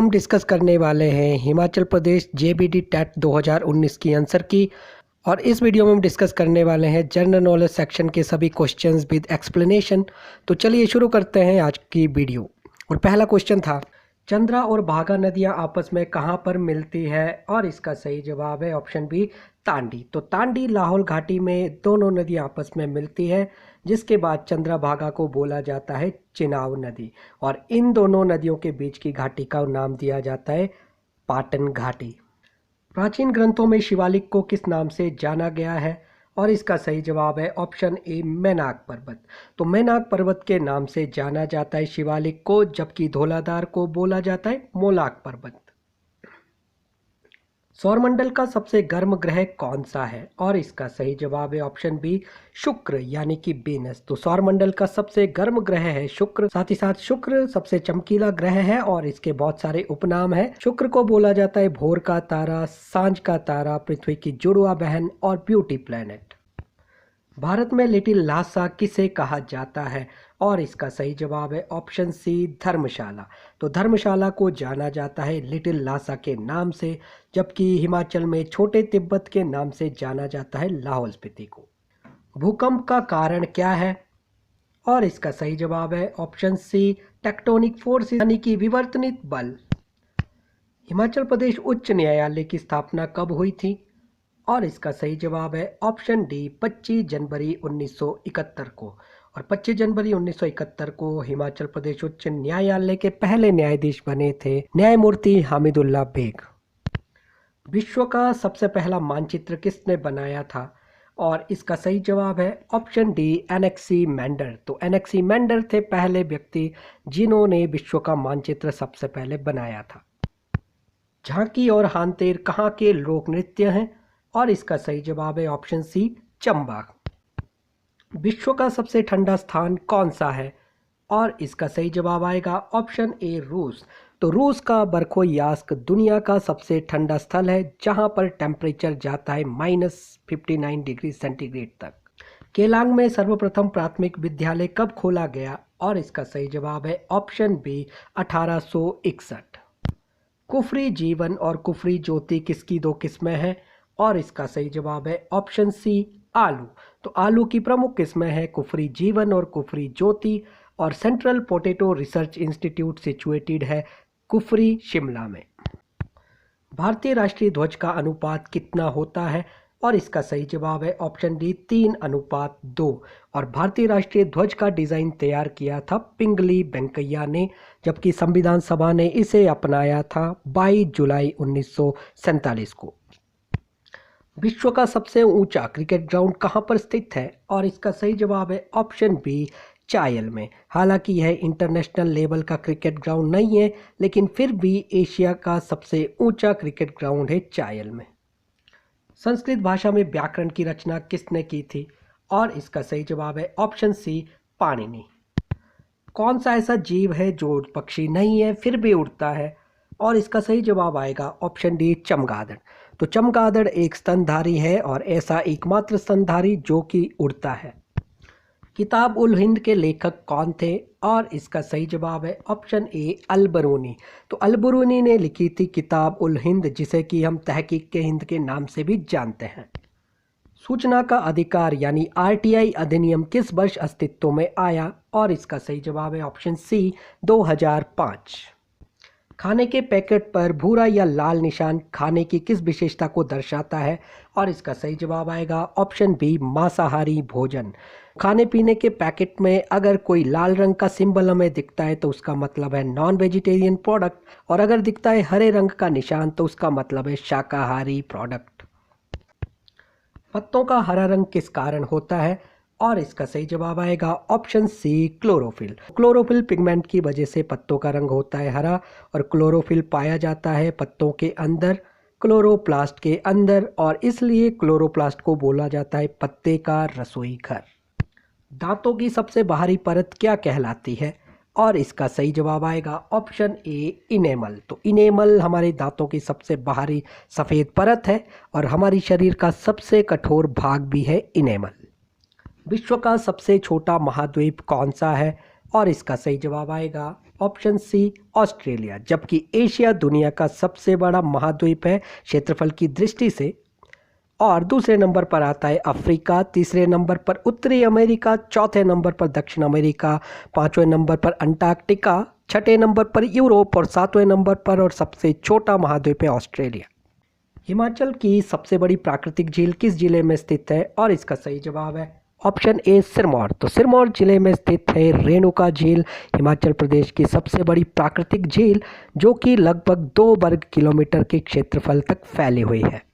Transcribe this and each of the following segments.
हम डिस्कस करने वाले हैं हिमाचल प्रदेश जेबीडी टेट 2019 की आंसर की। और इस वीडियो में हम डिस्कस करने वाले हैं जनरल नॉलेज सेक्शन के सभी क्वेश्चंस विद एक्सप्लेनेशन। तो चलिए शुरू करते हैं आज की वीडियो। और पहला क्वेश्चन था, चंद्रा और भागा नदियां आपस में कहां पर मिलती है? और इसका सही जवाब है ऑप्शन बी, तांडी। तो तांडी लाहौल घाटी में दोनों नदियां आपस में मिलती है, जिसके बाद चंद्रा भागा को बोला जाता है चिनाब नदी। और इन दोनों नदियों के बीच की घाटी का नाम दिया जाता है पाटन घाटी। प्राचीन ग्रंथों में शिवालिक को किस नाम से जाना गया है? और इसका सही जवाब है ऑप्शन ए, मैनाक पर्वत। तो मैनाक पर्वत के नाम से जाना जाता है शिवालिक को, जबकि धौलाधार को बोला जाता है मोलाक पर्वत। सौरमंडल का सबसे गर्म ग्रह कौन सा है? और इसका सही जवाब है ऑप्शन बी, शुक्र यानी कि वीनस। तो सौरमंडल का सबसे गर्म ग्रह है शुक्र। साथ ही साथ शुक्र सबसे चमकीला ग्रह है और इसके बहुत सारे उपनाम हैं। शुक्र को बोला जाता है भोर का तारा, सांझ का तारा, पृथ्वी की जुड़वा बहन और ब्यूटी प्लैनेट। भारत में लिटिल लासा किसे कहा जाता है? और इसका सही जवाब है ऑप्शन सी, धर्मशाला। तो धर्मशाला को जाना जाता है लिटिल लासा के नाम से, जबकि हिमाचल में छोटे तिब्बत के नाम से जाना जाता है लाहौल स्पीति को। भूकंप का कारण क्या है? और इसका सही जवाब है ऑप्शन सी, टेक्टोनिक फोर्स यानी कि विवर्तनिक बल। हिमाचल प्रदेश उच्च न्यायालय की स्थापना कब हुई थी? और इसका सही जवाब है ऑप्शन डी, 25 जनवरी 1971 को। और 25 जनवरी 1971 को हिमाचल प्रदेश उच्च न्यायालय के पहले न्यायाधीश बने थे न्यायमूर्ति हामिदुल्लाह बेग। विश्व का सबसे पहला मानचित्र किसने बनाया था? और इसका सही जवाब है ऑप्शन डी, एनेक्सीमैंडर। तो एनेक्सीमैंडर थे पहले व्यक्ति जिन्होंने विश्व का मानचित्र सबसे पहले बनाया था। झांकी और हांतेर कहाँ के लोक नृत्य हैं? और इसका सही जवाब है ऑप्शन सी, चंबा। विश्व का सबसे ठंडा स्थान कौन सा है? और इसका सही जवाब आएगा ऑप्शन ए, रूस। तो रूस का बरखोयास्क दुनिया का सबसे ठंडा स्थल है, जहां पर टेम्परेचर जाता है -59 डिग्री सेंटीग्रेड तक। केलांग में सर्वप्रथम प्राथमिक विद्यालय कब खोला गया? और इसका सही जवाब है ऑप्शन बी, 1861। कुफरी जीवन और कुफरी ज्योति किसकी दो किस्में हैं? और इसका सही जवाब है ऑप्शन सी, आलू। तो आलू की प्रमुख किस्में हैं कुफरी जीवन और कुफरी ज्योति। और central potato research institute situated है कुफरी, शिमला में। भारतीय राष्ट्रीय ध्वज का अनुपात कितना होता है? और इसका सही जवाब है ऑप्शन डी, 3:2। और भारतीय राष्ट्रीय ध्वज का डिज़ाइन तैयार किया था पिंगली वेंकैया ने, जबकि संविधान सभा ने इसे अपनाया था 22 जुलाई 1947 को। विश्व का सबसे ऊंचा क्रिकेट ग्राउंड कहां पर स्थित है? और इसका सही जवाब है ऑप्शन बी, चायल में। हालांकि यह इंटरनेशनल लेवल का क्रिकेट ग्राउंड नहीं है, लेकिन फिर भी एशिया का सबसे ऊंचा क्रिकेट ग्राउंड है चायल में। संस्कृत भाषा में व्याकरण की रचना किसने की थी? और इसका सही जवाब है ऑप्शन सी, पाणिनि। कौन सा ऐसा जीव है जो पक्षी नहीं है फिर भी उड़ता है? और इसका सही जवाब आएगा ऑप्शन डी, चमगादड़। तो चमगादड़ एक स्तनधारी है और ऐसा एकमात्र स्तनधारी जो कि उड़ता है। किताब उल हिंद के लेखक कौन थे? और इसका सही जवाब है ऑप्शन ए, अल-बरूनी। तो अल-बरूनी ने लिखी थी किताब उल हिंद, जिसे कि हम तहकीक के हिंद के नाम से भी जानते हैं। सूचना का अधिकार यानी आरटीआई अधिनियम किस वर्ष अस्तित्व में आया? और इसका सही जवाब है ऑप्शन सी, 2005। खाने के पैकेट पर भूरा या लाल निशान खाने की किस विशेषता को दर्शाता है? और इसका सही जवाब आएगा ऑप्शन बी, मांसाहारी भोजन। खाने पीने के पैकेट में अगर कोई लाल रंग का सिंबल हमें दिखता है तो उसका मतलब है नॉन वेजिटेरियन प्रोडक्ट, और अगर दिखता है हरे रंग का निशान तो उसका मतलब है शाकाहारी प्रोडक्ट। पत्तों का हरा रंग किस कारण होता है? और इसका सही जवाब आएगा option C, chlorophyll. Chlorophyll pigment की वजह से पत्तों का रंग होता है हरा, और क्लोरोफिल पाया जाता है पत्तों के अंदर, क्लोरोप्लास्ट के अंदर, और इसलिए क्लोरोप्लास्ट को बोला जाता है पत्ते का रसोई घर। दांतों की सबसे बाहरी परत क्या कहलाती है? और इसका सही जवाब आएगा ऑप्शन ए, इनेमल। तो इनेमल हमारे दांतों की सबसे बाहरी सफ़ेद परत है और हमारी शरीर का सबसे कठोर भाग भी है इनेमल। विश्व का सबसे छोटा महाद्वीप कौन सा है? और इसका सही जवाब आएगा ऑप्शन सी ऑस्ट्रेलिया। जबकि एशिया दुनिया का सबसे बड़ा महाद्वीप है क्षेत्रफल की दृष्टि से। और दूसरे नंबर पर आता है अफ्रीका, तीसरे नंबर पर उत्तरी अमेरिका, चौथे नंबर पर दक्षिण अमेरिका, पांचवें नंबर पर अंटार्कटिका, छठे नंबर पर यूरोप और सातवें नंबर पर और सबसे छोटा महाद्वीप है ऑस्ट्रेलिया। हिमाचल की सबसे बड़ी प्राकृतिक झील किस जिले में स्थित है? और इसका सही जवाब है ऑप्शन ए सिरमौर। तो सिरमौर जिले में स्थित है रेणुका झील, हिमाचल प्रदेश की सबसे बड़ी प्राकृतिक झील, जो कि लगभग 2 वर्ग किलोमीटर के क्षेत्रफल तक फैली हुई है।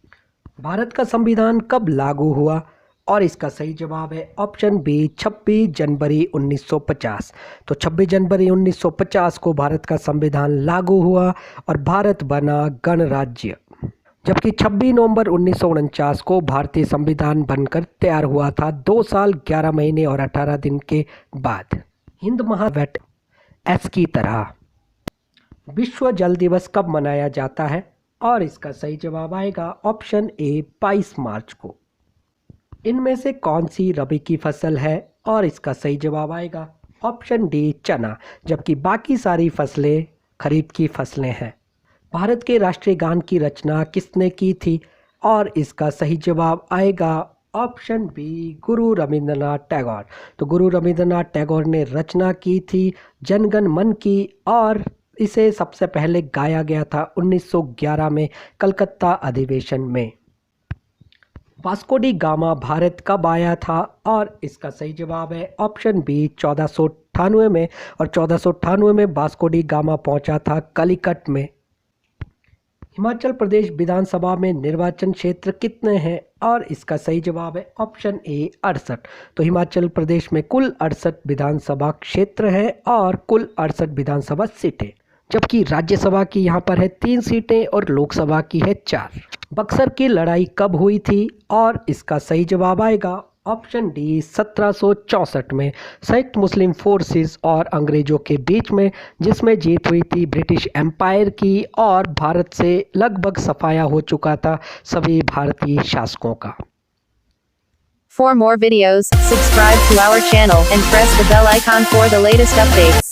भारत का संविधान कब लागू हुआ? और इसका सही जवाब है ऑप्शन बी 26 जनवरी 1950। तो 26 जनवरी 1950 को भारत का संविधान लागू हुआ और भारत बना गणराज्य। जबकि 26 नवंबर 1949 को भारतीय संविधान बनकर तैयार हुआ था 2 साल 11 महीने और 18 दिन के बाद। हिंद महासागर एस की तरह। विश्व जल दिवस कब मनाया जाता है? और इसका सही जवाब आएगा ऑप्शन ए 22 मार्च को। इनमें से कौन सी रबी की फसल है? और इसका सही जवाब आएगा ऑप्शन डी चना। जबकि बाकी सारी फसलें खरीफ की फसलें हैं। भारत के राष्ट्रीय गान की रचना किसने की थी? और इसका सही जवाब आएगा ऑप्शन बी गुरु रविंद्रनाथ टैगोर। तो गुरु रविंद्रनाथ टैगोर ने रचना की थी जनगण मन की और इसे सबसे पहले गाया गया था 1911 में कलकत्ता अधिवेशन में। वास्को डी गामा भारत कब आया था? और इसका सही जवाब है ऑप्शन बी 1498 में। और 1498 में वास्को डी गामा पहुंचा था कलिकट में। हिमाचल प्रदेश विधानसभा में निर्वाचन क्षेत्र कितने हैं? और इसका सही जवाब है ऑप्शन ए 68। तो हिमाचल प्रदेश में कुल 68 विधानसभा क्षेत्र हैं और कुल 68 विधानसभा सीटें। जबकि राज्यसभा की यहाँ पर है 3 सीटें और लोकसभा की है 4। बक्सर की लड़ाई कब हुई थी? और इसका सही जवाब आएगा ऑप्शन डी 1764 में संयुक्त मुस्लिम फोर्सेस और अंग्रेजों के बीच में, जिसमें जीत हुई थी ब्रिटिश एम्पायर की और भारत से लगभग सफाया हो चुका था सभी भारतीय शासकों का। For more videos, subscribe to our channel and press the bell icon for the latest updates.